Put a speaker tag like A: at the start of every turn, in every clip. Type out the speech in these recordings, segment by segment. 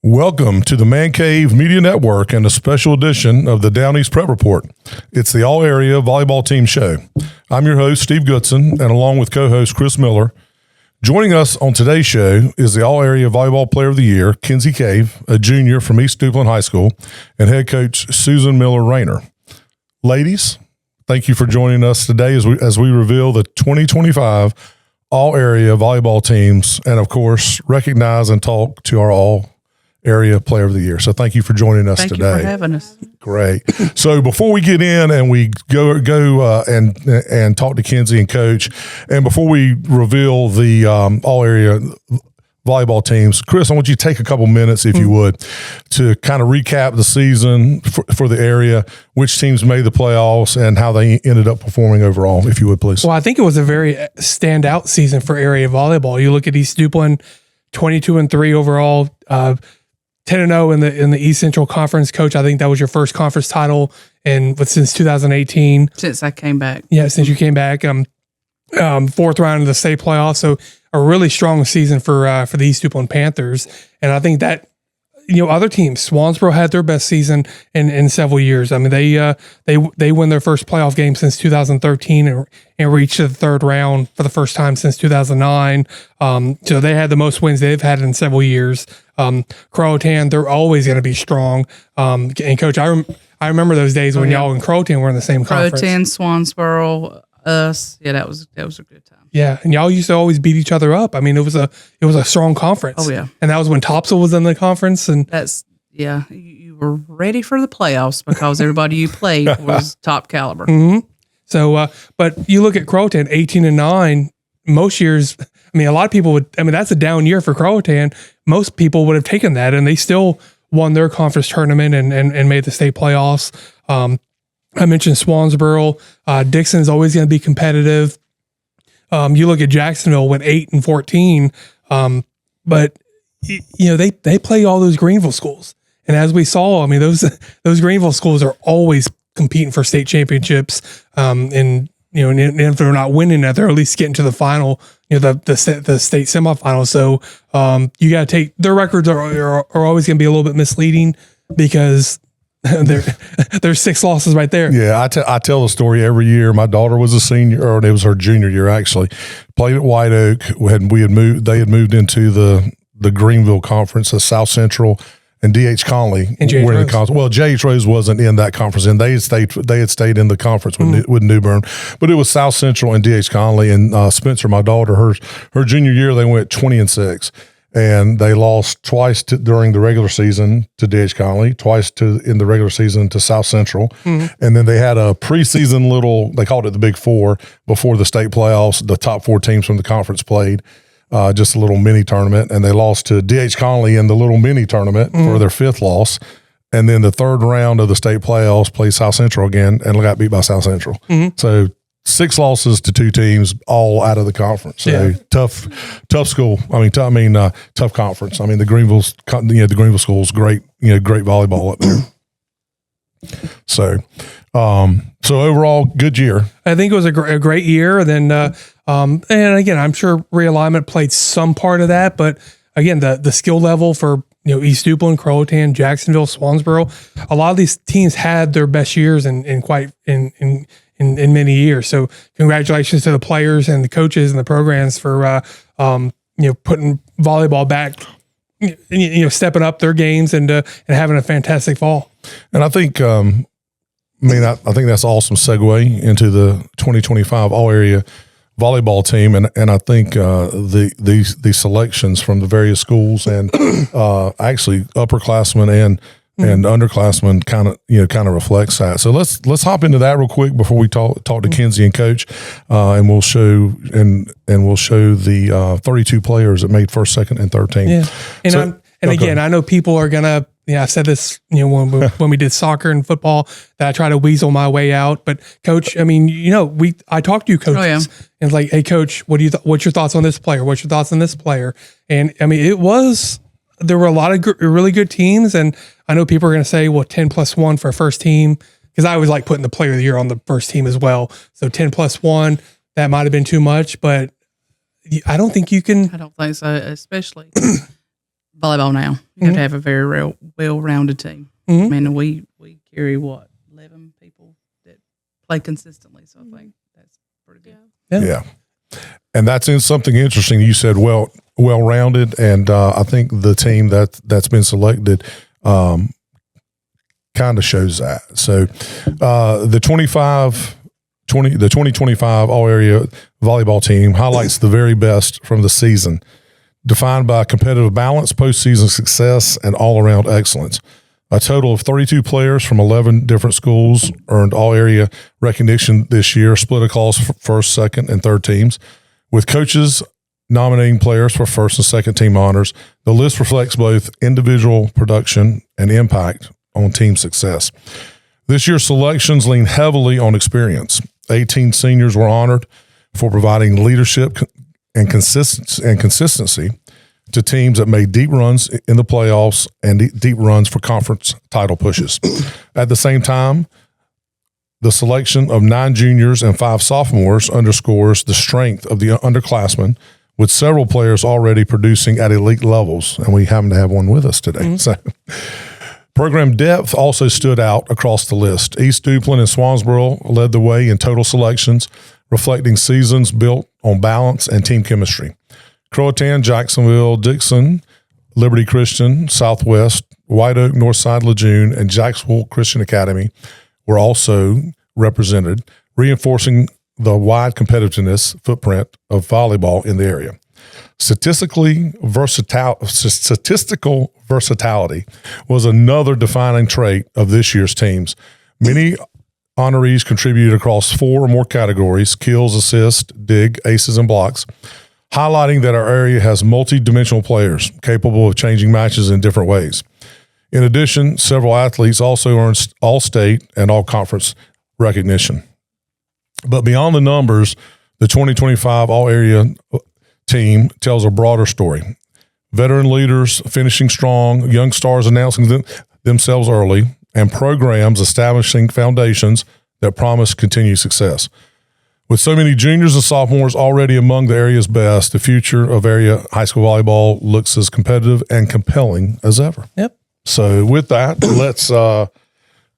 A: Welcome to the Man Cave Media Network and a special edition of the Down East Prep Report. It's the All-Area Volleyball Team show. I'm your host, Steve Goodson, and along with co-host Chris Miller. Joining us on today's show is the All-Area Volleyball Player of the Year, Kinsey Cave, a junior from East Duplin High School, and head coach Susan Miller Raynor. Ladies, thank you for joining us today as we reveal the 2025 All-Area Volleyball Teams and, of course, recognize and talk to our All-Area Player of the Year. So thank you for joining us today.
B: Thank you for having us.
A: Great. So before we get in and we go and talk to Kinsey and coach, and before we reveal the all-area volleyball teams, Chris, I want you to take a couple minutes, if you would, to kind of recap the season for the area, which teams made the playoffs, and how they ended up performing overall, if you would, please.
C: Well, I think it was a very standout season for area volleyball. You look at East Duplin, 22-3 overall, 10-0 in the East Central Conference. Coach, I think that was your first conference title since 2018.
B: Since I came back.
C: Yeah, since you came back. Fourth round of the state playoffs. So a really strong season for the East Duplin Panthers. And I think that, other teams, Swansboro had their best season in several years. I mean, they win their first playoff game since 2013 and reached the third round for the first time since 2009. So they had the most wins they've had in several years. Croatan, they're always going to be strong. And Coach, I remember those days when y'all and Croatan were in the same conference.
B: Croatan, Swansboro, us. Yeah, that was a good time.
C: Yeah, and y'all used to always beat each other up. I mean, it was a strong conference.
B: Oh yeah,
C: and that was when Topsail was in the conference, and
B: you were ready for the playoffs because everybody you played was top caliber.
C: Mm-hmm. So, but you look at Croatan, 18-9. Most years, I mean, a lot of people would. I mean, that's a down year for Croatan. Most people would have taken that, and they still won their conference tournament and made the state playoffs. I mentioned Swansboro. Dixon's always going to be competitive. You look at Jacksonville with 8-14, but they play all those Greenville schools, and as we saw, I mean those Greenville schools are always competing for state championships, and if they're not winning that, they're at least getting to the final, the state semifinals. So you got to take their records are always going to be a little bit misleading because. There's 6 losses right there.
A: Yeah, I tell the story every year. My daughter was a senior, or it was her junior year actually. Played at White Oak. They had moved into the Greenville Conference, the South Central, and D.H. Conley were in the conference. Well, J.H. Rose wasn't in that conference, and they had stayed in the conference with New Bern, but it was South Central and D.H. Conley. And Spencer, my daughter, her junior year, they went 20-6. And they lost twice during the regular season to D.H. Conley, twice in the regular season to South Central. Mm-hmm. And then they had a preseason they called it the Big Four, before the state playoffs. The top 4 teams from the conference played just a little mini tournament. And they lost to D.H. Conley in the little mini tournament for their 5th loss. And then the third round of the state playoffs played South Central again and got beat by South Central. Mm-hmm. So 6 losses to 2 teams, all out of the conference. So tough school. Tough conference. I mean, the Greenville school's great. Great volleyball up there. So overall, good year.
C: I think it was a great year. And then, and again, I'm sure realignment played some part of that. But again, the skill level for East Duplin, Croatan, Jacksonville, Swansboro, a lot of these teams had their best years in many years. So congratulations to the players and the coaches and the programs for, putting volleyball back, stepping up their games and having a fantastic fall. And I think, I think that's an awesome segue into the 2025 All-Area Volleyball Team. And I think the selections from the various schools and actually upperclassmen and underclassmen kind of reflects that. So let's hop into that real quick before we talk to Kinsey and Coach, and we'll show the 32 players that made first, second, and third team. Yeah, and I know people are gonna. I said this, when we did soccer and football, that I try to weasel my way out. But Coach, I talked to you coaches, and it's like, hey, Coach, what's your thoughts on this player? What's your thoughts on this player? And there were a lot of really good teams, and I know people are going to say, well, 10+1 for a first team, because I always like putting the player of the year on the first team as well. So 10+1, that might have been too much, but I don't think you can.
B: I don't think so, especially volleyball now. You have to have a very well-rounded team. I mean, we carry 11 people that play consistently. So I think that's pretty good.
A: Yeah. And that's something interesting. You said well-rounded, and I think the team that's been selected kind of shows that. So the 2025 All-Area Volleyball Team highlights the very best from the season, defined by competitive balance, postseason success, and all-around excellence. A total of 32 players from 11 different schools earned all-area recognition this year, split across first, second, and third teams, with coaches nominating players for first and second team honors. The list reflects both individual production and impact on team success. This year's selections lean heavily on experience. 18 seniors were honored for providing leadership and consistency to teams that made deep runs in the playoffs and deep runs for conference title pushes. At the same time, the selection of 9 juniors and 5 sophomores underscores the strength of the underclassmen, with several players already producing at elite levels, and we happen to have one with us today. So, program depth also stood out across the list. East Duplin and Swansboro led the way in total selections, reflecting seasons built on balance and team chemistry. Croatan, Jacksonville, Dixon, Liberty Christian, Southwest, White Oak, Northside Lejeune, and Jacksonville Christian Academy were also represented, reinforcing the wide competitiveness footprint of volleyball in the area. Statistical versatility was another defining trait of this year's teams. Many honorees contributed across 4 or more categories: kills, assists, dig, aces, and blocks, highlighting that our area has multi-dimensional players capable of changing matches in different ways. In addition, several athletes also earned all-state and all-conference recognition. But beyond the numbers, the 2025 All-Area team tells a broader story. Veteran leaders finishing strong, young stars announcing themselves early, and programs establishing foundations that promise continued success. With so many juniors and sophomores already among the area's best, the future of area high school volleyball looks as competitive and compelling as ever.
C: Yep.
A: So with that, let's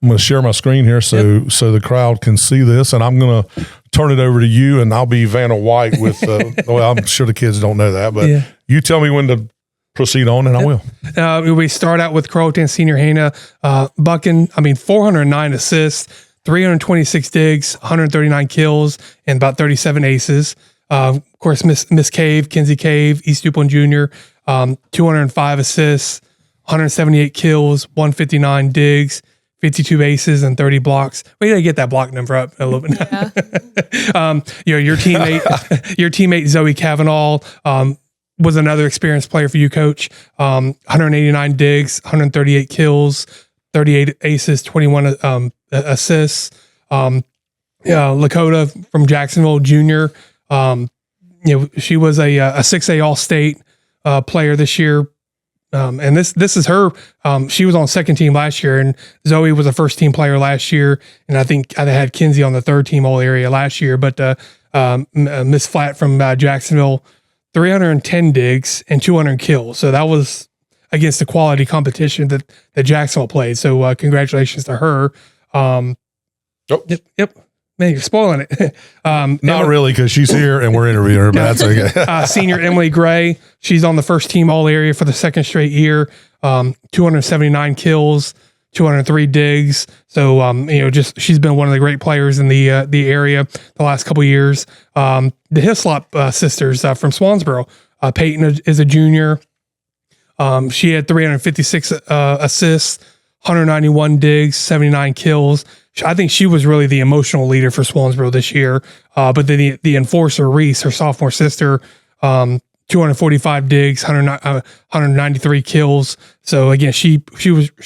A: I'm going to share my screen here so the crowd can see this, and I'm going to turn it over to you, and I'll be Vanna White with well, I'm sure the kids don't know that, but you tell me when to proceed on, and I will.
C: We start out with Croatan senior Hannah bucking, 409 assists, 326 digs, 139 kills, and about 37 aces. Of course, Miss Cave, Kinsey Cave, East Duplin Jr., 205 assists, 178 kills, 159 digs, 52 aces, and 30 blocks. We got to get that block number up a little bit. Your teammate Zoe Cavanaugh was another experienced player for you, Coach. 189 digs, 138 kills, 38 aces, 21 assists. Lakota from Jacksonville Jr. She was a 6A All-State player this year. And this is her. She was on second team last year, and Zoe was a first team player last year. And I think I had Kinsey on the third team all area last year. But Miss Flat from Jacksonville, 310 digs and 200 kills. So that was against the quality competition that Jacksonville played. So congratulations to her. Yep. Man, you're spoiling it.
A: Not really, because she's here and we're interviewing her, but that's okay.
C: Senior Emily Gray, she's on the first team all area for the second straight year. 279 kills, 203 digs. So, she's been one of the great players in the area the last couple of years. The Hislop sisters from Swansboro. Peyton is a junior. She had 356 assists, 191 digs, 79 kills. I think she was really the emotional leader for Swansboro this year. But then the enforcer, Reese, her sophomore sister, 245 digs, 193 kills. So again, she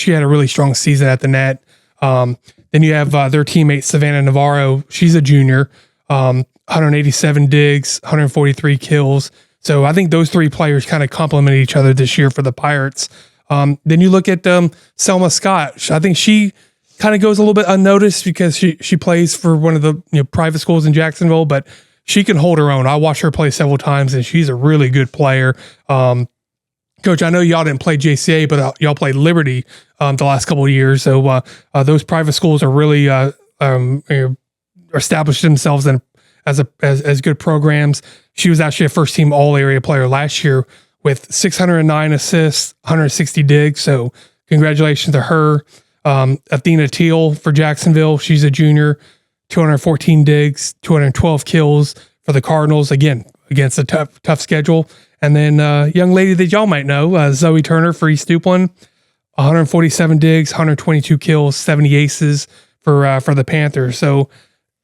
C: had a really strong season at the net. Then you have their teammate Savannah Navarro. She's a junior, 187 digs, 143 kills. So I think those three players kind of complement each other this year for the Pirates. Then you look at Selma Scott. I think she kind of goes a little bit unnoticed because she plays for one of the private schools in Jacksonville, but she can hold her own. I watched her play several times, and she's a really good player. Kind Coach, I know y'all didn't play JCA, but y'all played Liberty the last couple of years. So those private schools are really established themselves as good programs. She was actually a first team all-area player last year with 609 assists, 160 digs. So congratulations to her. Athena Teal for Jacksonville. She's a junior, 214 digs, 212 kills for the Cardinals. Again, against a tough schedule. And then young lady that y'all might know, Zoe Turner for East Duplin, 147 digs, 122 kills, 70 aces for the Panthers. So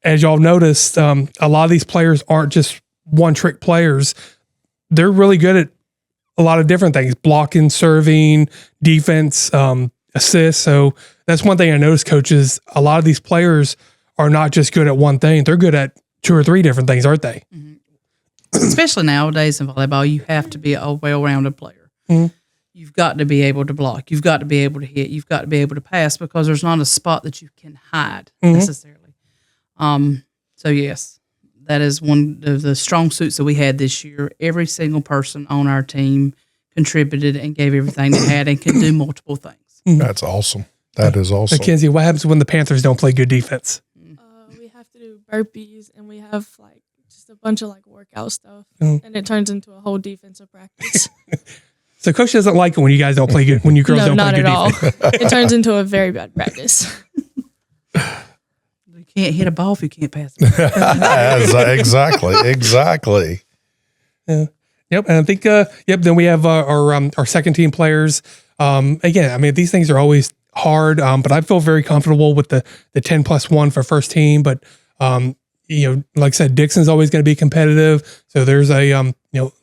C: as y'all noticed, a lot of these players aren't just one-trick players. They're really good at a lot of different things, blocking, serving, defense, assists. So that's one thing I noticed, coaches. A lot of these players are not just good at one thing. They're good at 2 or 3 different things, aren't they?
B: Mm-hmm. Especially nowadays in volleyball, you have to be a well-rounded player.
C: Mm-hmm.
B: You've got to be able to block. You've got to be able to hit. You've got to be able to pass because there's not a spot that you can hide necessarily. So yes, that is one of the strong suits that we had this year. Every single person on our team contributed and gave everything they had and can do multiple things.
A: That's awesome. That is awesome.
C: Kinsey, what happens when the Panthers don't play good defense?
D: We have to do burpees, and we have like just a bunch of like workout stuff, and it turns into a whole defensive practice.
C: So coach doesn't like it when you guys don't play good, when you girls
D: No,
C: don't play
D: not
C: good
D: at all.
C: defense.
D: It turns into a very bad practice.
B: You can't hit a ball if you can't pass it.
A: Exactly.
C: Yeah. Yep. And I think, then we have our second team players. Again, I mean, these things are always hard, but I feel very comfortable with the 10+1 for first team. But, like I said, Dixon's always going to be competitive. So there's a,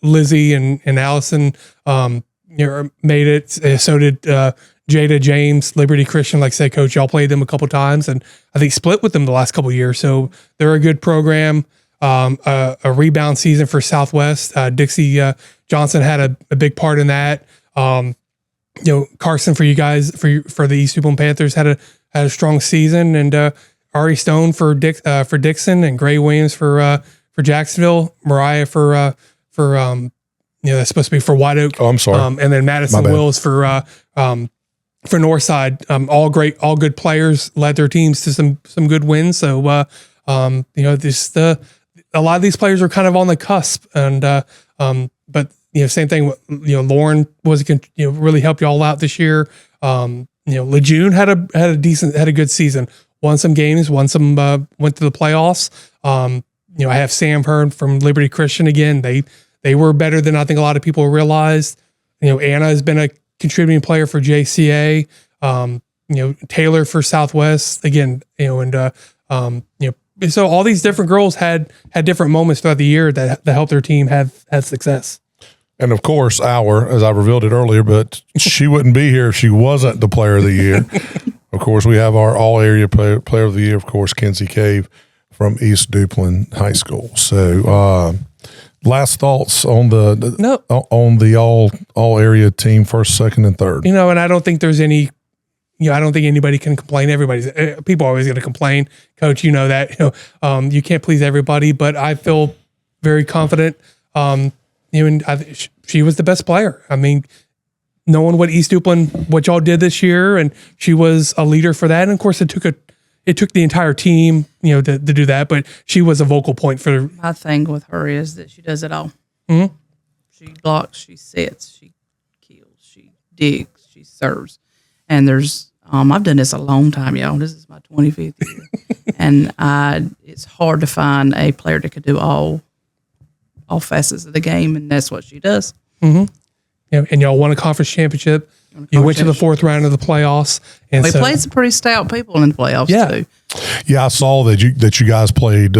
C: Lizzie and Allison, made it. So did Jada, James, Liberty Christian. Like I said, coach, y'all played them a couple times and I think split with them the last couple of years. So they're a good program. A rebound season for Southwest. Dixie Johnson had a big part in that. Carson for you guys for the East Duplin Panthers had a strong season, and Ari Stone for Dixon, and Gray Williams for Jacksonville. Mariah for that's supposed to be for White Oak.
A: Oh, I'm sorry.
C: And then Madison Wills for Northside. All good players, led their teams to some good wins. So a lot of these players are kind of on the cusp, and but same thing. Lauren really helped y'all out this year. Lejeune had a good season. Won some games. Went to the playoffs. I have Sam Hearn from Liberty Christian again. They were better than I think a lot of people realized. Anna has been a contributing player for JCA. Taylor for Southwest again. So all these different girls had different moments throughout the year that helped their team have success.
A: And of course, as I revealed it earlier, but she wouldn't be here if she wasn't the player of the year. Of course, we have our all-area player of the year, of course, Kinsey Cave from East Duplin High School. So, last thoughts on the all-area team, first, second, and third.
C: And I don't think there's any. I don't think anybody can complain. People are always going to complain. Coach, that. You can't please everybody, but I feel very confident. She was the best player. I mean, knowing what y'all did this year, and she was a leader for that. And of course, it took the entire team, to do that. But she was a vocal point for.
B: My thing with her is that she does it all.
C: Mm-hmm.
B: She blocks, she sets, she kills, she digs, she serves, and there's. I've done this a long time, y'all. This is my 25th year, and it's hard to find a player that could do all facets of the game, and that's what she does.
C: Mm-hmm. And y'all won a conference championship. You went to the 4th round of the playoffs, and
B: we played some pretty stout people in the playoffs too.
A: Yeah, I saw that you guys played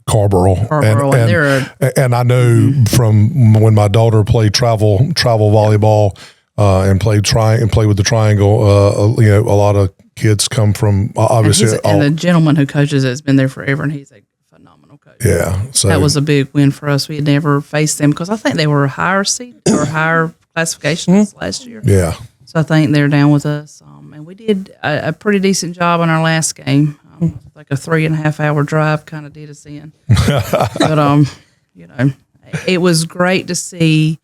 A: Carborough, and I know from when my daughter played travel volleyball. And played with the triangle. A lot of kids come from obviously.
B: And the gentleman who coaches has been there forever, and he's a phenomenal coach.
A: Yeah, so
B: that was a big win for us. We had never faced them because I think they were a higher seed or higher classification last year.
A: Yeah,
B: so I think they're down with us. And we did a pretty decent job on our last game. Like a 3.5 hour drive kind of did us in. But it was great to see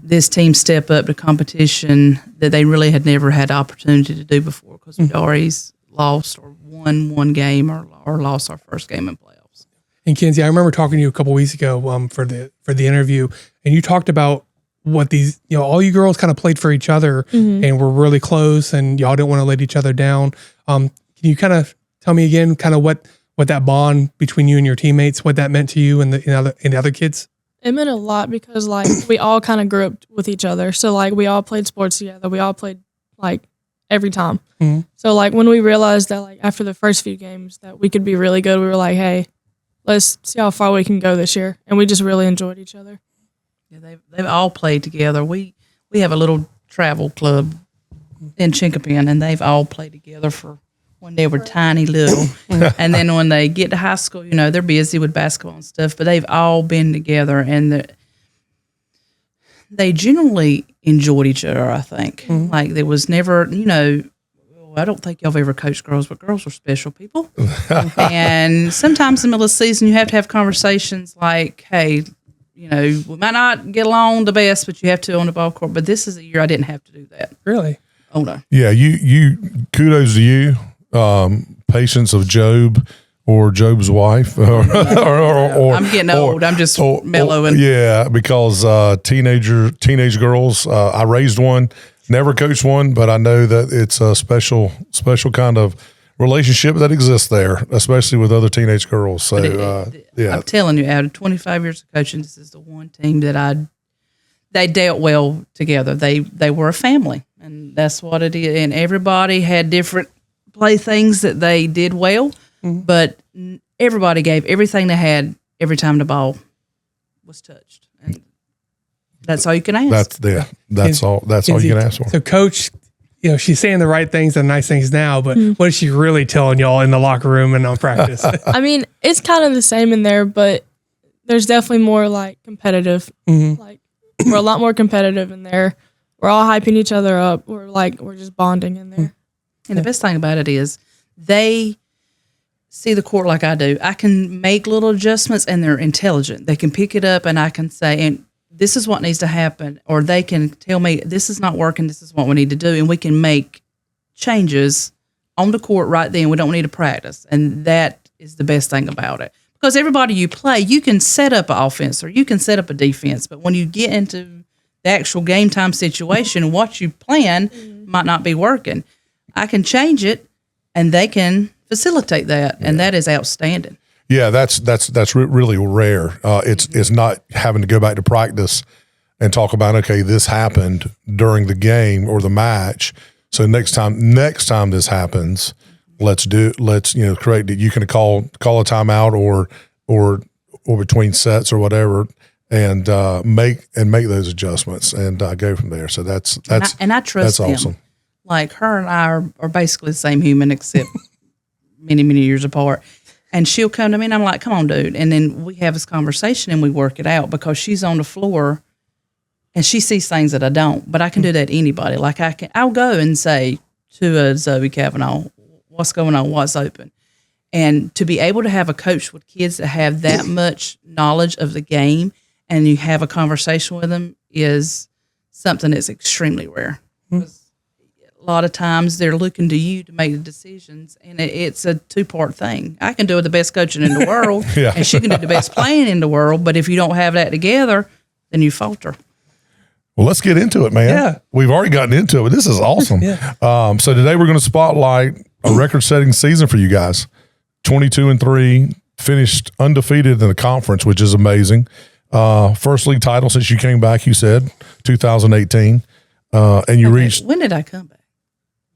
B: this team step up to competition that they really had never had the opportunity to do before because we'd always lost or won one game or lost our first game in playoffs.
C: And Kinsey, I remember talking to you a couple weeks ago for the interview, and you talked about what these, all you girls kind of played for each other and were really close, and y'all didn't want to let each other down. Can you kind of tell me again, kind of what that bond between you and your teammates, what that meant to you and the other kids?
D: It meant a lot because like we all kind of grew up with each other. So like we all played sports together. We all played like every time. Mm-hmm. So like when we realized that like after the first few games that we could be really good, we were like, hey, let's see how far we can go this year. And we just really enjoyed each other.
B: Yeah, they've all played together. We have a little travel club in Chinkapin, and they've all played together for when they were tiny little. And then when they get to high school, they're busy with basketball and stuff, but they've all been together, and they generally enjoyed each other, I think. Mm-hmm. Like there was never, I don't think y'all have ever coached girls, but girls are special people. And sometimes in the middle of the season, you have to have conversations like, hey, we might not get along the best, but you have to on the ball court. But this is a year I didn't have to do that.
C: Really?
B: Oh, no.
A: Yeah, you kudos to you. Patience of Job or Job's wife. or
B: I'm getting old. I'm just mellowing.
A: Yeah, because teenage girls, I raised one, never coached one, but I know that it's a special kind of relationship that exists there, especially with other teenage girls. So, yeah.
B: I'm telling you, out of 25 years of coaching, this is the one team that they dealt well together. They were a family, and that's what it is. And everybody had different play things that they did well, but everybody gave everything they had every time the ball was touched. And that's all you can ask.
A: That's all you can ask for.
C: So Coach, she's saying the right things and nice things now, but what is she really telling y'all in the locker room and on practice?
D: I mean, it's kind of the same in there, but there's definitely more like competitive. Like we're a lot more competitive in there. We're all hyping each other up. We're just bonding in there.
B: And the best thing about it is they see the court like I do. I can make little adjustments, and they're intelligent. They can pick it up, and I can say, and this is what needs to happen, or they can tell me this is not working, this is what we need to do, and we can make changes on the court right then. We don't need to practice, and that is the best thing about it. Because everybody you play, you can set up an offense or you can set up a defense, but when you get into the actual game time situation, what you plan might not be working. I can change it, and they can facilitate that, and that is outstanding.
A: Yeah, that's really rare. It's not having to go back to practice and talk about, okay, this happened during the game or the match, so next time this happens, let's create. You can call a timeout or between sets or whatever, and make those adjustments and go from there. So that's
B: I trust them.
A: Awesome.
B: Like her and I are basically the same human, except many, many years apart. And she'll come to me, and I'm like, come on, dude. And then we have this conversation, and we work it out because she's on the floor, and she sees things that I don't. But I can do that to anybody. Like I'll go and say to Zoe Kavanaugh, what's going on, what's open. And to be able to have a coach with kids that have that much knowledge of the game, and you have a conversation with them, is something that's extremely rare. A lot of times they're looking to you to make the decisions, and it's a two-part thing. I can do the best coaching in the world, and she can do the best playing in the world, but if you don't have that together, then you falter.
A: Well, let's get into it, man.
C: Yeah.
A: We've already gotten into it, but this is awesome. So today we're going to spotlight a record-setting season for you guys. 22-3, finished undefeated in the conference, which is amazing. First league title since you came back, you said, 2018. And you reached...
B: When did I come back?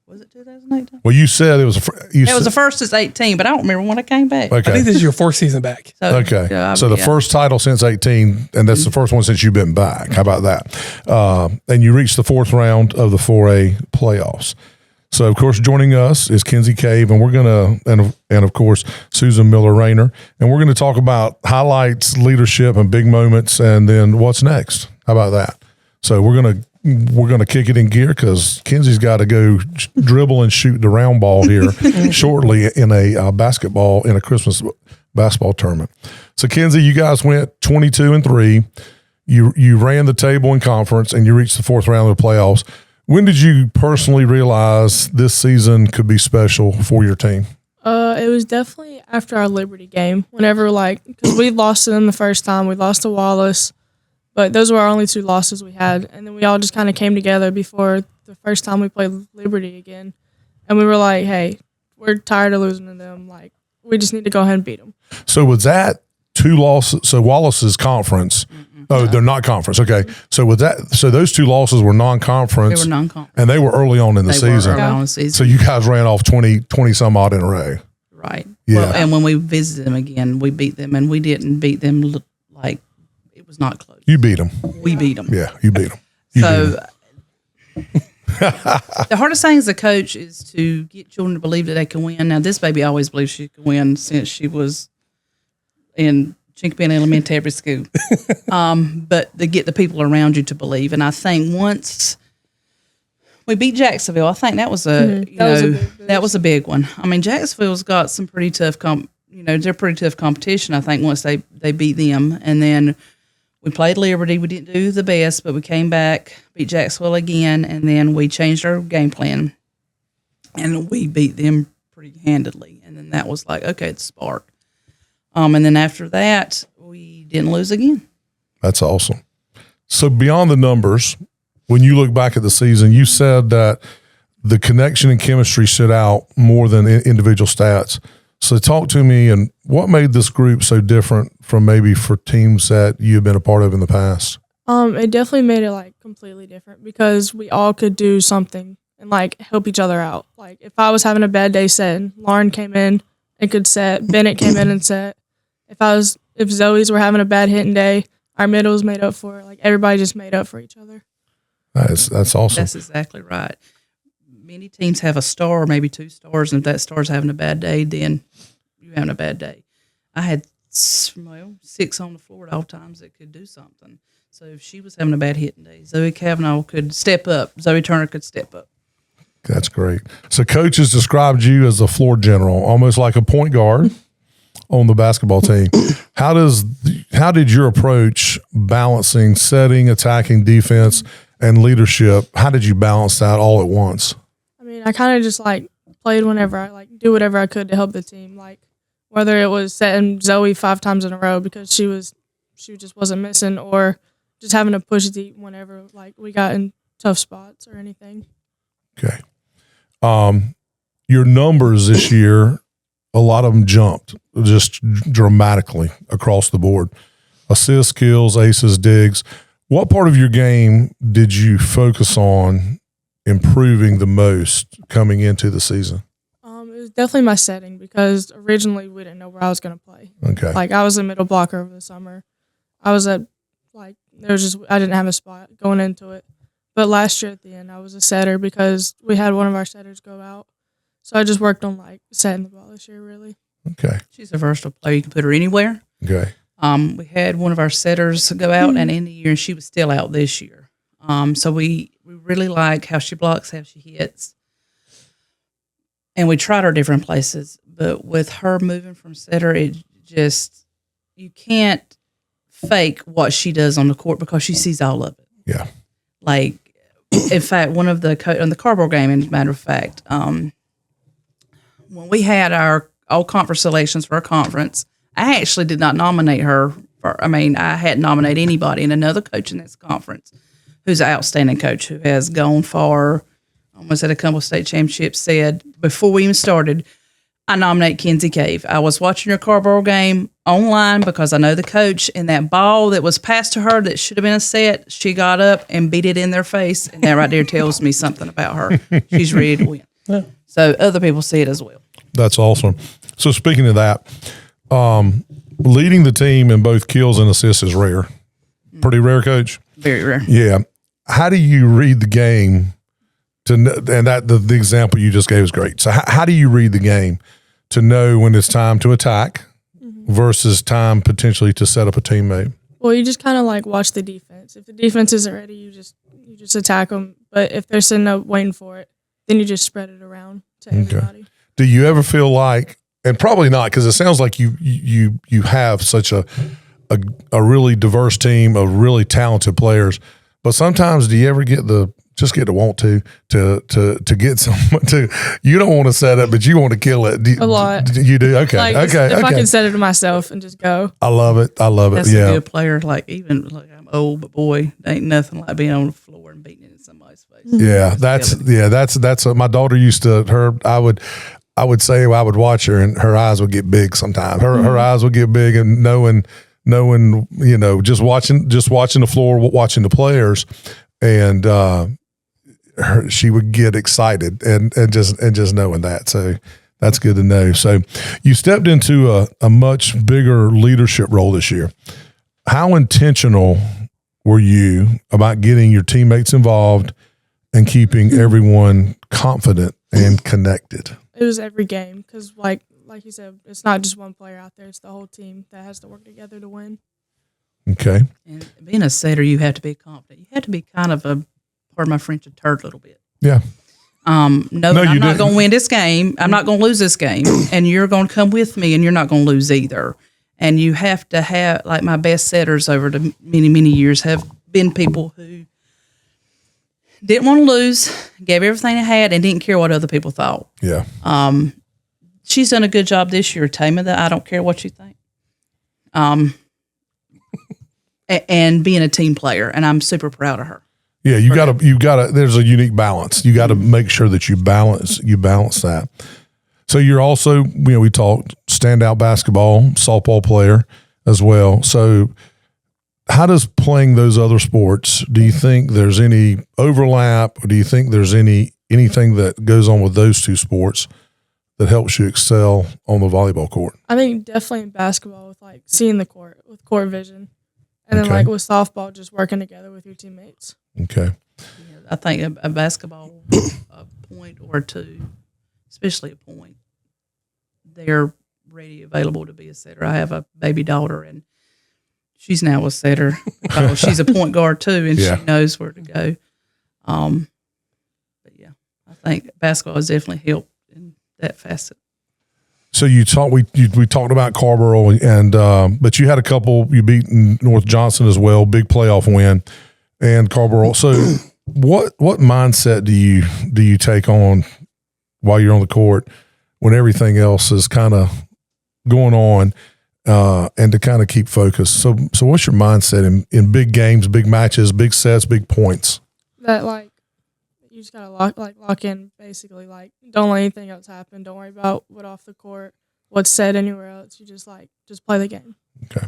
B: Was it 2018?
A: Well, you said it was
B: the first is 18, but I don't remember when I came back.
A: Okay.
C: I think this is your fourth season back.
B: So
A: the first title since 18, and that's the first one since you've been back. How about that? And you reached the fourth round of the 4A playoffs. So, of course, joining us is Kinsey Cave, and we're going to, and of course, Susan Miller Raynor, and we're going to talk about highlights, leadership, and big moments, and then what's next. How about that? So we're going to kick it in gear because Kinsey's got to go dribble and shoot the round ball here shortly in a Christmas basketball tournament. So Kinsey, you guys went 22-3. You ran the table in conference and you reached the fourth round of the playoffs. When did you personally realize this season could be special for your team?
D: It was definitely after our Liberty game. Whenever because we lost to them the first time, we lost to Wallace, but those were our only 2 losses we had, and then we all just kind of came together before the first time we played Liberty again, and we were like, "Hey, we're tired of losing to them. Like, we just need to go ahead and beat them."
A: So was that 2 losses? So Wallace's conference. Oh, they're not conference. Okay. So with that, so those 2 losses were non-conference.
B: They were non-conference.
A: And they were early on in the season.
B: Early on in the season.
A: So you guys ran off 20 some odd in a row.
B: Right.
A: Yeah.
B: Well, and when we visited them again, we beat them, and we didn't beat them like it was not close.
A: You beat them.
B: We beat them.
A: Yeah, you beat them.
B: So the hardest thing as a coach is to get children to believe that they can win. Now, this baby always believed she could win since she was in Chinkapin Elementary School. But to get the people around you to believe. And I think once we beat Jacksonville, I think that was that was a big one. I mean, Jacksonville's got some pretty tough they're pretty tough competition, I think, once they beat them. And then we played Liberty. We didn't do the best, but we came back, beat Jacksonville again, and then we changed our game plan. And we beat them pretty handedly. And then that was like, okay, it's spark. And then after that, we didn't lose again.
A: That's awesome. So beyond the numbers, when you look back at the season, you said that the connection and chemistry stood out more than individual stats. So talk to me, and what made this group so different from maybe for teams that you've been a part of in the past?
D: It definitely made it completely different because we all could do something and help each other out. Like if I was having a bad day setting, Lauren came in and could set. Bennett came in and set. If Zoe's were having a bad hitting day, our middles made up for it. Like everybody just made up for each other.
A: That's awesome.
B: That's exactly right. Many teams have a star, maybe 2 stars, and if that star's having a bad day, then you're having a bad day. I had 6 on the floor at all times that could do something. So if she was having a bad hitting day, Zoe Kavanaugh could step up. Zoe Turner could step up.
A: That's great. So coaches described you as a floor general, almost like a point guard on the basketball team. How did your approach balancing setting, attacking, defense, and leadership? How did you balance that all at once?
D: I mean, I kind of just played whenever I do whatever I could to help the team. Like whether it was setting Zoe 5 times in a row because she just wasn't missing, or just having to push deep whenever we got in tough spots or anything.
A: Okay. Your numbers this year, a lot of them jumped just dramatically across the board. Assists, kills, aces, digs. What part of your game did you focus on improving the most coming into the season?
D: It was definitely my setting because originally we didn't know where I was going to play.
A: Okay.
D: I was a middle blocker over the summer. I was at I didn't have a spot going into it. But last year at the end, I was a setter because we had one of our setters go out. So I just worked on setting the ball this year, really.
A: Okay.
B: She's a versatile player. You can put her anywhere.
A: Okay.
B: We had one of our setters go out and end the year, and she was still out this year. So we really like how she blocks, how she hits. And we tried her different places, but with her moving from setter, you can't fake what she does on the court because she sees all of it.
A: Yeah.
B: In fact, one of on the cardboard game, as a matter of fact, when we had our all-conference selections for our conference, I actually did not nominate her. I hadn't nominated anybody. And another coach in this conference, who's an outstanding coach, who has gone far, almost at a couple of state championships, said, before we even started, I nominate Kinsey Cave. I was watching your cardboard game online because I know the coach, and that ball that was passed to her that should have been a set, she got up and beat it in their face. And that right there tells me something about her. She's ready to win. Yeah. So other people see it as well.
A: That's awesome. So speaking of that, leading the team in both kills and assists is rare. Pretty rare, Coach?
B: Very rare.
A: Yeah. How do you read the game and the example you just gave is great. So how do you read the game to know when it's time to attack versus time potentially to set up a teammate?
D: Well, you just kind of watch the defense. If the defense isn't ready, you just attack them. But if they're sitting up waiting for it, then you just spread it around to everybody.
A: Do you ever feel like, and probably not, because it sounds like you have such a a really diverse team of really talented players. But sometimes, do you ever get to want to get someone to? You don't want to set up, but you want to kill it.
D: A lot.
A: You do. Okay.
D: Like,
A: okay.
D: If I can set it to myself and just go.
A: I love it.
B: That's
A: Yeah.
B: a good player. Like I'm old, but boy, ain't nothing like being on the floor and beating it in somebody's face.
A: Yeah, that's my daughter used to. I would say I would watch her and her eyes would get big sometimes. Her eyes would get big, and knowing, just watching the floor, watching the players, and she would get excited and just knowing that. So that's good to know. So you stepped into a much bigger leadership role this year. How intentional were you about getting your teammates involved and keeping everyone confident and connected?
D: It was every game because, like you said, it's not just one player out there; it's the whole team that has to work together to win.
A: Okay.
B: And being a setter, you have to be confident. You have to be kind of pardon my French, a turd a little bit.
A: Yeah.
B: I'm not going to win this game. I'm not going to lose this game, and you're going to come with me, and you're not going to lose either. And you have to have, like my best setters over the many, many years have been people who didn't want to lose, gave everything they had, and didn't care what other people thought.
A: Yeah.
B: She's done a good job this year, Tama, that I don't care what you think. And being a team player, and I'm super proud of her.
A: Yeah, you gotta, there's a unique balance. You gotta make sure that you balance that. So you're also, we talked standout basketball, softball player as well. So how does playing those other sports, do you think there's any overlap, or do you think there's anything that goes on with those two sports that helps you excel on the volleyball court?
D: I think definitely in basketball with like seeing the court with court vision, and then like with softball, just working together with your teammates.
A: Okay.
B: Yeah, I think a basketball, a point or two, especially a point, they're ready, available to be a setter. I have a baby daughter, and she's now a setter because she's a point guard too, and she knows where to go. But yeah, I think basketball has definitely helped in that facet.
A: So we talked about Carrboro, and but you had a couple. You beat North Johnson as well, big playoff win, and Carrboro. So what mindset do you take on while you're on the court when everything else is kind of going on, and to kind of keep focused? So what's your mindset in big games, big matches, big sets, big points?
D: That like you just gotta lock in basically. Like don't let anything else happen. Don't worry about what off the court, what's said anywhere else. You just play the game.
A: Okay.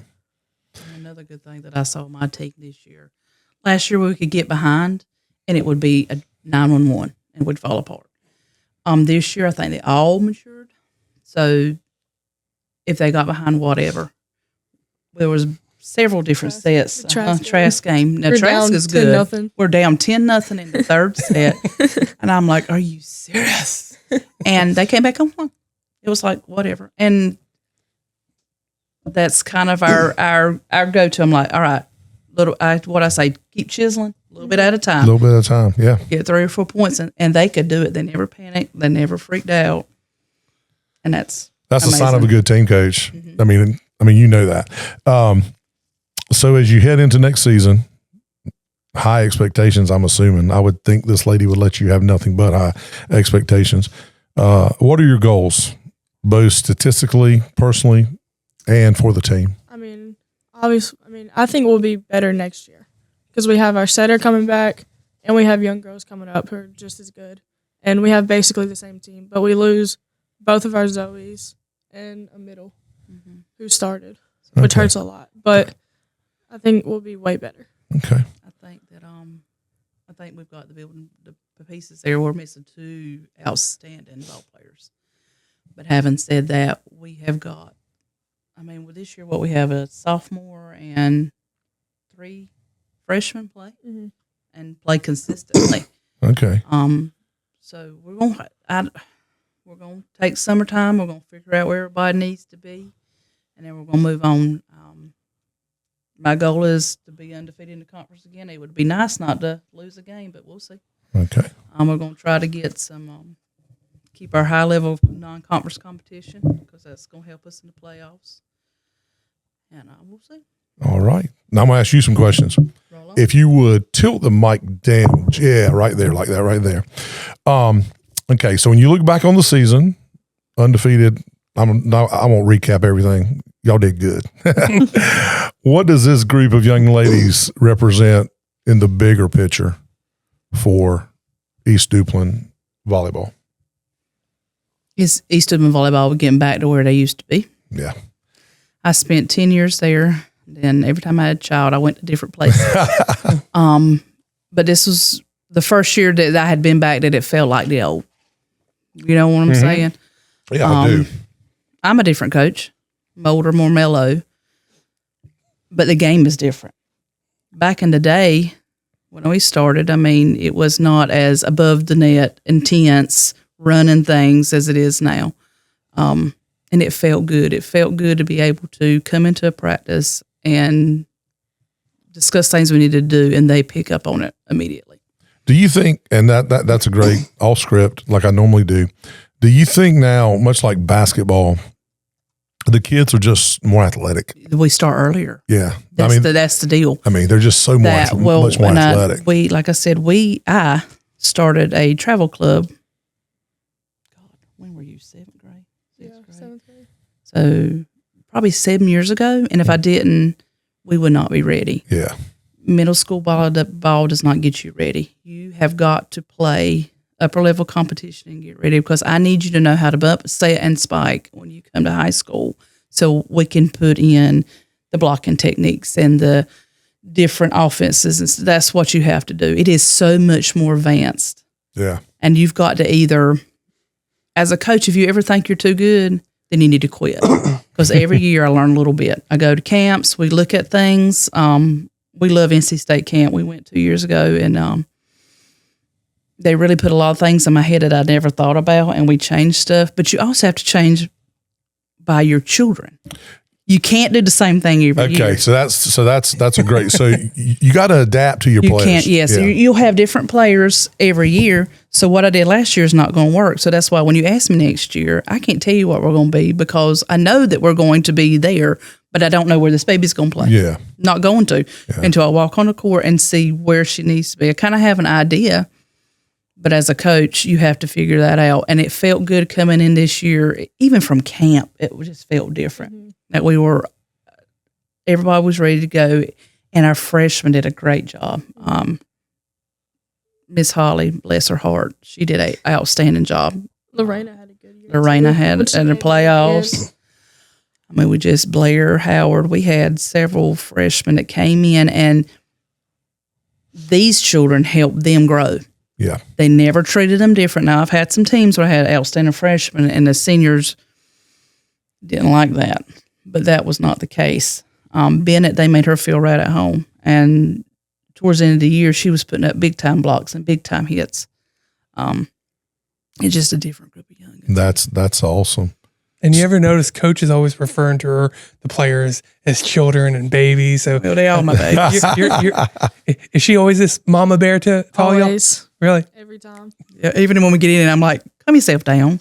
B: And another good thing that I saw my team this year. Last year we could get behind and it would be a 9-1-1 and would fall apart. This year I think they all matured. So if they got behind whatever, there was several different sets. Trask game. Now Trask is good. 10-0. We're down 10-0 in the third set, and I'm like, "Are you serious?" And they came back on one. It was like whatever, and that's kind of our go-to. I'm like, all right, what I say, keep chiseling a little bit at a time.
A: A little bit at a time, yeah.
B: Get 3 or 4 points, and they could do it. They never panicked. They never freaked out, and that's amazing.
A: A sign of a good team coach. Mm-hmm. I mean, you know that. So as you head into next season, high expectations, I'm assuming. I would think this lady would let you have nothing but high expectations. What are your goals, both statistically, personally, and for the team?
D: I think we'll be better next year because we have our setter coming back and we have young girls coming up who are just as good. And we have basically the same team, but we lose both of our Zoes and a middle who started, which hurts a lot. But I think we'll be way better.
A: Okay.
B: I think we've got the pieces there. We're missing 2 outstanding ball players. But having said that, we have got, with this year, what we have a sophomore and 3 freshmen play and play consistently.
A: Okay.
B: So we're gonna take summertime. We're gonna figure out where everybody needs to be, and then we're gonna move on. My goal is to be undefeated in the conference again. It would be nice not to lose a game, but we'll see.
A: Okay.
B: We're going to try to get some, keep our high level of non-conference competition because that's going to help us in the playoffs. And we'll see.
A: All right. Now I'm going to ask you some questions. If you would tilt the mic down, right there, like that, right there. Okay, so when you look back on the season, undefeated, I won't recap everything. Y'all did good. What does this group of young ladies represent in the bigger picture for East Duplin volleyball?
B: Is East Duplin volleyball getting back to where they used to be?
A: Yeah.
B: I spent 10 years there. Then every time I had a child, I went to different places. But this was the first year that I had been back that it felt like the old. You know what I'm saying?
A: Yeah, I do.
B: I'm a different coach, older, more mellow, but the game is different. Back in the day, when we started, I mean, it was not as above the net, intense, running things as it is now. And it felt good. It felt good to be able to come into a practice and discuss things we need to do, and they pick up on it immediately.
A: Do you think, and that's a great all script like I normally do, do you think now, much like basketball, the kids are just more athletic?
B: We start earlier.
A: Yeah.
B: That's the deal.
A: I mean, they're just so much more athletic.
B: I started a travel club. God, when were you? 7th grade?
D: 7th grade.
B: So probably 7 years ago. And if I didn't, we would not be ready.
A: Yeah.
B: Middle school ball does not get you ready. You have got to play upper level competition and get ready, because I need you to know how to bump, set, and spike when you come to high school, so we can put in the blocking techniques and the different offenses. And so that's what you have to do. It is so much more advanced.
A: Yeah. And
B: you've got to either, as a coach, if you ever think you're too good, then you need to quit. Because every year I learn a little bit. I go to camps, we look at things. We love NC State camp. We went 2 years ago, and they really put a lot of things in my head that I never thought about, and we changed stuff. But you also have to change by your children. You can't do the same thing every year.
A: Okay, so that's a great. So you got to adapt to your players.
B: Can't. Yes, yeah. You'll have different players every year. So what I did last year is not going to work. So that's why when you ask me next year, I can't tell you what we're going to be, because I know that we're going to be there, but I don't know where this baby's going to play.
A: Yeah,
B: not going to until I walk on the court and see where she needs to be. I kind of have an idea, but as a coach, you have to figure that out. And it felt good coming in this year, even from camp. It just felt different. Mm-hmm. That everybody was ready to go, and our freshmen did a great job. Miss Holly, bless her heart, she did an outstanding job.
D: Lorena had a good year.
B: Lorena had in the playoffs. I mean, Blair, Howard, we had several freshmen that came in, and these children helped them grow.
A: Yeah.
B: They never treated them different. Now, I've had some teams where I had outstanding freshmen, and the seniors didn't like that. But that was not the case. Bennett, they made her feel right at home. And towards the end of the year, she was putting up big-time blocks and big-time hits. It's just a different group of young.
A: That's awesome.
C: And you ever notice coaches always referring to the players as children and babies? So
B: well, they are my babies.
C: Is she always this mama bear to all y'all?
D: Always.
C: Really?
D: Every time.
B: Yeah, even when we get in, I'm like, calm yourself down.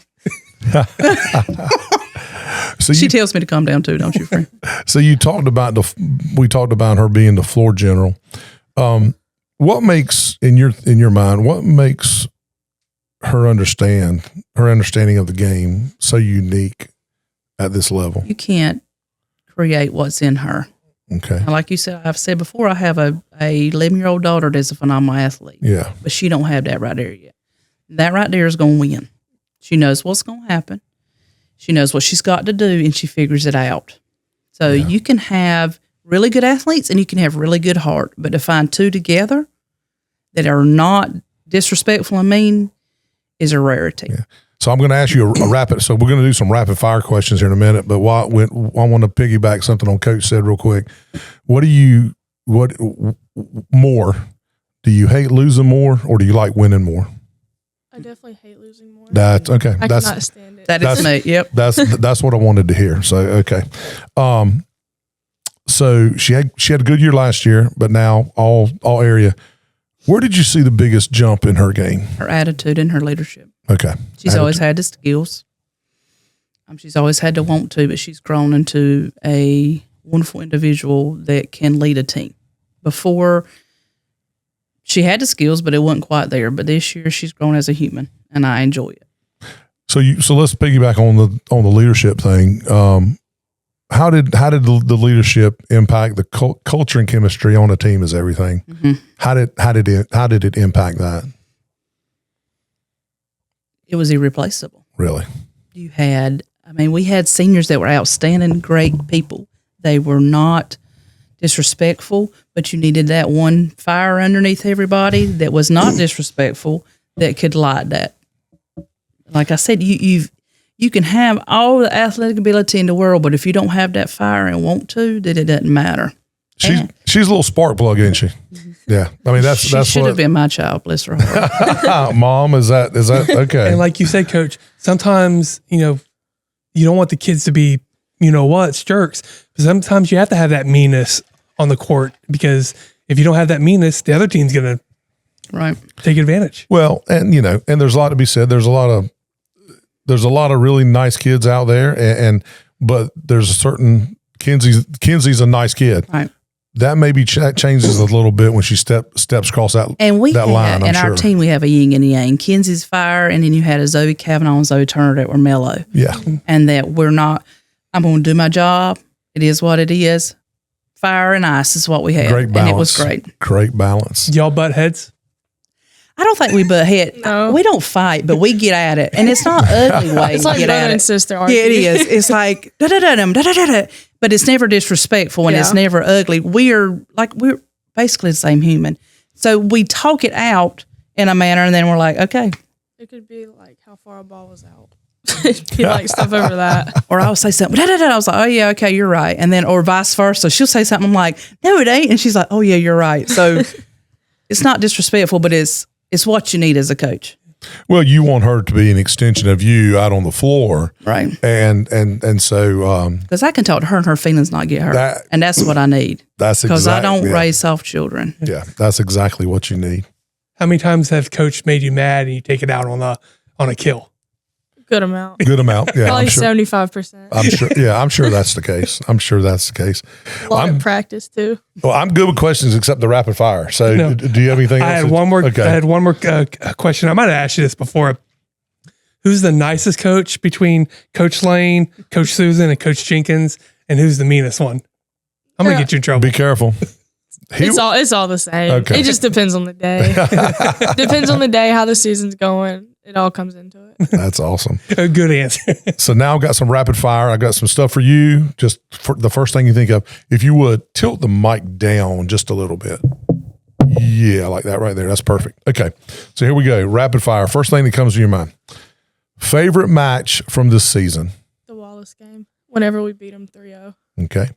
A: So
B: she tells me to calm down too, don't you, friend?
A: So we talked about her being the floor general. What makes in your mind, what makes her understanding of the game so unique at this level?
B: You can't create what's in her.
A: Okay.
B: And like you said, I've said before, I have a 11-year-old daughter that's a phenomenal athlete.
A: Yeah.
B: But she don't have that right there yet. That right there is going to win. She knows what's going to happen. She knows what she's got to do, and she figures it out. So you can have really good athletes and you can have really good heart, but to find two together that are not disrespectful and mean is a rarity. Yeah.
A: So I'm going to ask you a rapid. So we're going to do some rapid fire questions here in a minute. But I want to piggyback something on Coach said real quick. What more? Do you hate losing more, or do you like winning more?
D: I definitely hate losing more.
A: That's okay.
D: I cannot stand it.
B: That is me. Yep.
A: That's what I wanted to hear. So okay. So she had a good year last year, but now all area. Where did you see the biggest jump in her game?
B: Her attitude and her leadership.
A: Okay.
B: She's always had the skills. She's always had to want to, but she's grown into a wonderful individual that can lead a team. Before, she had the skills, but it wasn't quite there. But this year, she's grown as a human, and I enjoy it.
A: So let's piggyback on the leadership thing. How did the leadership impact the culture and chemistry on a team? Is everything? Mm-hmm. How did it impact that?
B: It was irreplaceable.
A: Really?
B: We had seniors that were outstanding, great people. They were not disrespectful, but you needed that one fire underneath everybody that was not disrespectful that could light that. Like I said, you can have all the athletic ability in the world, but if you don't have that fire and want to, then it doesn't matter.
A: She's a little spark plug, isn't she? Yeah. I mean, that's
B: should have been my child, bless her heart.
A: Mom, is that okay?
C: And like you said, Coach, sometimes, you don't want the kids to be, jerks. But sometimes you have to have that meanness on the court, because if you don't have that meanness, the other team's going to take advantage. Well,
A: and and there's a lot to be said. There's a lot of really nice kids out there, but there's a certain Kinsey's a nice kid.
B: Right.
A: That maybe changes a little bit when she steps across that line.
B: And our team, we have a yin and a yang. Kinsey's fire, and then you had a Zoe Kavanaugh and Zoe Turner that were mellow.
A: Yeah.
B: And that I'm going to do my job. It is what it is. Fire and ice is what we had.
A: Great balance.
B: And it was great.
A: Great balance.
C: Y'all butt heads?
B: I don't think we butt heads. No. We don't fight, but we get at it. And it's not ugly way
D: it's like
B: get
D: brother
B: at
D: and
B: it.
D: sister argue.
B: Yeah, it is. It's like da-da-da-dum, but it's never disrespectful and it's never ugly. We're basically the same human. So we talk it out in a manner, and then we're like, okay.
D: It could be like how far a ball was out. It'd be like stuff over that.
B: Or I'll say something, I was like, oh yeah, okay, you're right. And then, or vice versa. She'll say something, I'm like, no, it ain't. And she's like, oh yeah, you're right. So it's not disrespectful, but it's what you need as a coach.
A: Well, you want her to be an extension of you out on the floor.
B: Right.
A: And so,
B: because I can talk to her and her feelings not get hurt. And that's what I need.
A: That's
B: because I don't raise soft children.
A: Yeah. That's exactly what you need.
C: How many times have coach made you mad and you take it out on a kill?
D: Good amount.
A: Good amount. Yeah.
D: Probably 75%.
A: I'm sure. Yeah. I'm sure that's the case.
D: A lot of practice too.
A: Well, I'm good with questions except the rapid fire. So do you have anything else?
C: I had one more question. I might have asked you this before. Who's the nicest coach between Coach Lane, Coach Susan, and Coach Jenkins? And who's the meanest one? I'm going to get you in trouble.
A: Be careful.
D: It's all the same.
A: Okay.
D: It just depends on the day. Depends on the day, how the season's going. It all comes into it.
A: That's awesome.
C: A good answer.
A: So now I've got some rapid fire. I've got some stuff for you. Just for the first thing you think of, if you would tilt the mic down just a little bit. Yeah, like that right there. That's perfect. Okay. So here we go. Rapid fire. First thing that comes to your mind. Favorite match from this season?
D: The Wallace game. Whenever we beat them 3-0.
A: Okay.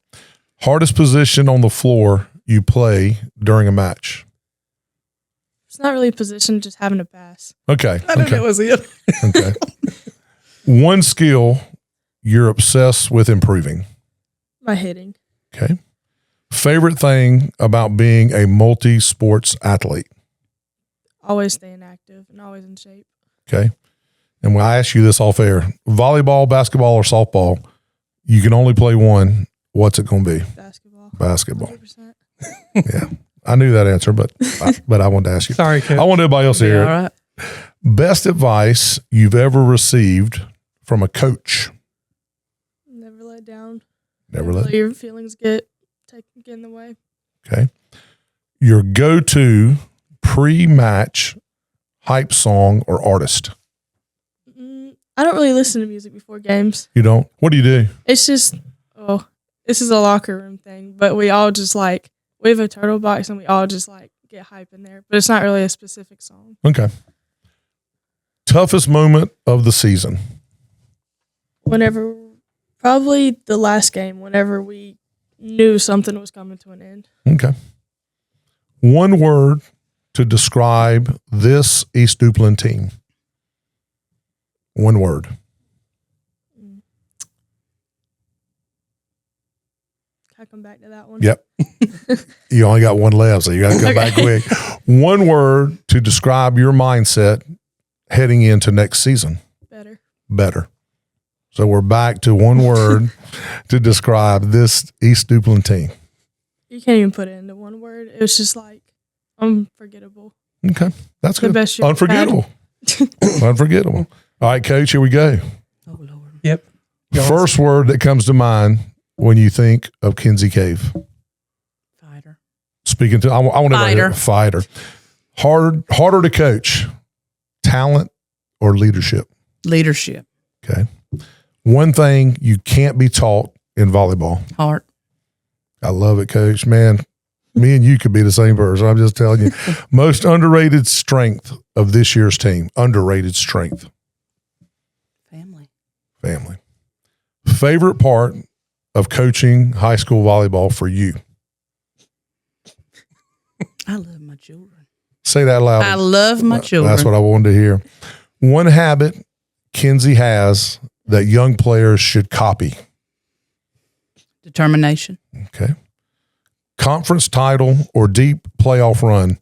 A: Hardest position on the floor you play during a match?
D: It's not really a position, just having to pass.
A: Okay.
B: I didn't know it was it.
A: Okay. One skill you're obsessed with improving?
D: My hitting.
A: Okay. Favorite thing about being a multi-sports athlete?
D: Always staying active and always in shape.
A: Okay. And when I ask you this off air, volleyball, basketball, or softball, you can only play one. What's it going to be? Basketball.
D: 100%.
A: Yeah. I knew that answer, but I wanted to ask you.
C: Sorry, Coach.
A: I want everybody else to hear it.
B: All right.
A: Best advice you've ever received from a coach?
D: Never let down.
A: Never let
D: your feelings get in the way.
A: Okay. Your go-to pre-match hype song or artist?
D: I don't really listen to music before games.
A: You don't? What do you do?
D: It's just, this is a locker room thing, but we all just we have a turtle box and we all just get hype in there, but it's not really a specific song.
A: Okay. Toughest moment of the season?
D: Probably the last game, whenever we knew something was coming to an end.
A: Okay. One word to describe this East Duplin team. One word.
D: Can I come back to that one?
A: Yep. You only got one left, so you got to come back quick. One word to describe your mindset heading into next season.
D: Better.
A: Better. So we're back to one word to describe this East Duplin team.
D: You can't even put it into one word. It was just like unforgettable.
A: Okay, that's
D: The
A: good.
D: best year I've
A: Unforgettable. Unforgettable. All right, Coach, here we go.
B: Oh, Lord.
C: Yep.
A: First word that comes to mind when you think of Kinsey Cave.
B: Fighter.
A: Speaking to, I want to hear fighter. Harder to coach, talent or leadership?
B: Leadership.
A: Okay. One thing you can't be taught in volleyball.
B: Heart.
A: I love it, Coach. Man, me and you could be the same person. I'm just telling you. Most underrated strength of this year's team. Underrated strength. Family. Favorite part of coaching high school volleyball for you?
B: I love my children.
A: Say that loud.
B: I love my children.
A: That's what I wanted to hear. One habit Kinsey has that young players should copy.
B: Determination.
A: Okay. Conference title or deep playoff run,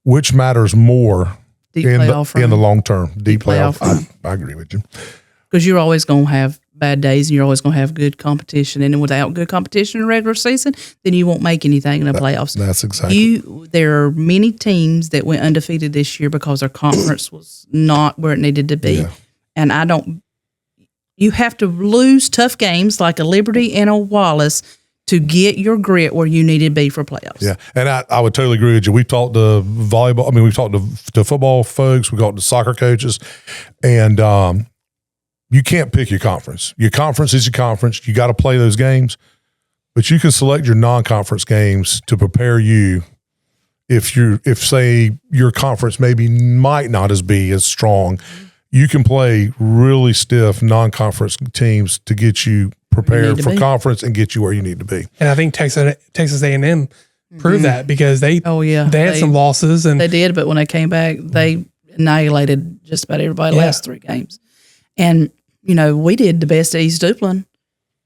A: which matters more
B: Deep
A: in
B: playoff
A: the
B: run.
A: long term? Deep playoff.
B: playoff run.
A: I agree with you.
B: Because you're always going to have bad days and you're always going to have good competition. And without good competition in the regular season, then you won't make anything in the playoffs.
A: That's exactly.
B: There are many teams that went undefeated this year because their conference was not where it needed to be.
A: Yeah.
B: And you have to lose tough games like a Liberty and a Wallace to get your grit where you need to be for playoffs.
A: Yeah, and I would totally agree with you. We've talked to volleyball. I mean, we've talked to football folks. We've talked to soccer coaches, and you can't pick your conference. Your conference is your conference. You got to play those games, but you can select your non-conference games to prepare you. If say your conference might not be as strong, you can play really stiff non-conference teams to get you prepared for conference and get you where you need to be.
C: And I think Texas A&M proved that because they had some losses and
B: they did, but when they came back, they annihilated just about everybody the last 3 games. And we did the best at East Duplin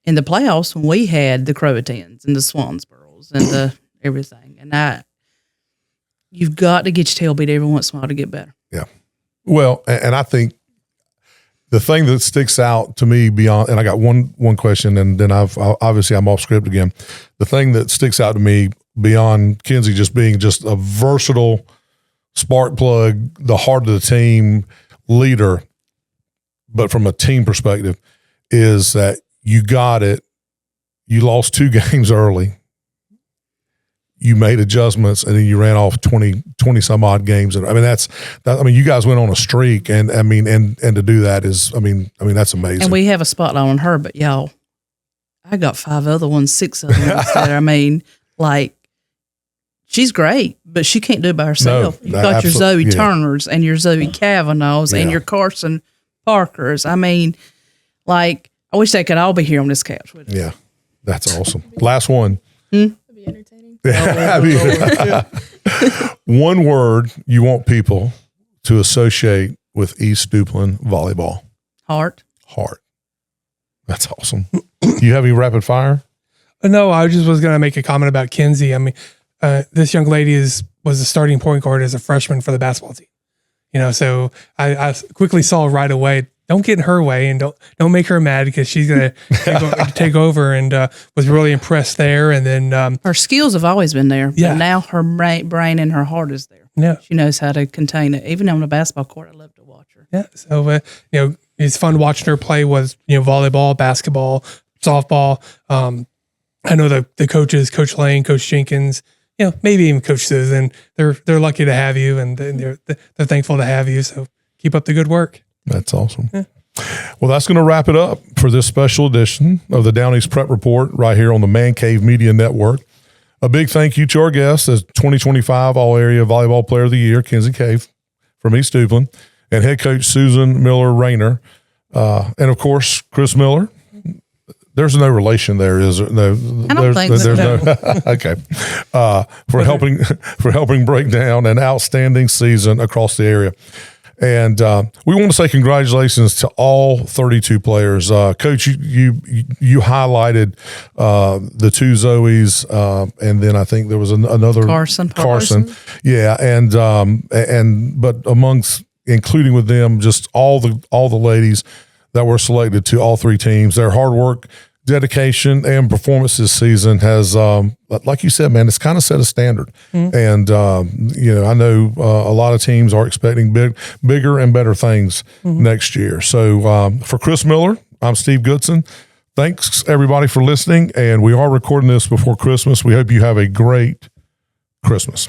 B: in the playoffs when we had the Croatans and the Swansboroughs and the everything. And you've got to get your tail beat every once in a while to get better.
A: Yeah. Well, and I think the thing that sticks out to me beyond, and I got one question, and then I'm off script again. The thing that sticks out to me beyond Kinsey just being just a versatile spark plug, the heart of the team leader, but from a team perspective, is that you got it. You lost 2 games early. You made adjustments, and then you ran off 20 some odd games. And I mean, you guys went on a streak, and to do that is, I mean, that's amazing.
B: And we have a spotlight on her, but y'all, I got 5 other ones, 6 other ones that, I mean, like, she's great, but she can't do it by herself.
A: No,
B: you got your Zoe
A: yeah.
B: Turners and your Zoe Kavanaughs and your Carson Parkers. I mean, like, I wish they could all be here on this couch with us.
A: Yeah, that's awesome. Last one.
D: It'd be entertaining.
A: One word you want people to associate with East Duplin volleyball.
B: Heart.
A: That's awesome. You have any rapid fire?
C: No, I just was going to make a comment about Kinsey. I mean, this young lady was a starting point guard as a freshman for the basketball team. So I quickly saw right away, don't get in her way and don't make her mad because she's going to take over, and was really impressed there. And then
B: her skills have always been there,
C: Yeah.
B: but now her brain and her heart is there.
C: Yeah.
B: She knows how to contain it. Even on the basketball court, I love to watch her.
C: Yeah. So, it's fun watching her play with, volleyball, basketball, softball. I know the coaches, Coach Lane, Coach Jenkins, maybe even Coach Susan, they're lucky to have you, and they're thankful to have you. So keep up the good work.
A: That's awesome. Yeah. Well, that's going to wrap it up for this special edition of the Down East Prep Report right here on the Man Cave Media Network. A big thank you to our guest as 2025 All-Area Volleyball Player of the Year, Kinsey Cave from East Duplin, and head coach Susan Miller Raynor, and of course Chris Miller. There's no relation there, is there? No,
B: I don't think so.
A: No. Okay. For helping break down an outstanding season across the area. And we want to say congratulations to all 32 players. Coach, you highlighted the 2 Zoes, and then I think there was another Carson. Yeah, and but including with them, just all the ladies that were selected to all 3 teams. Their hard work, dedication, and performance this season has, like you said, man, it's kind of set a standard. And, I know a lot of teams are expecting bigger and better things next year. So for Chris Miller, I'm Steve Goodson. Thanks, everybody, for listening. And we are recording this before Christmas. We hope you have a great Christmas.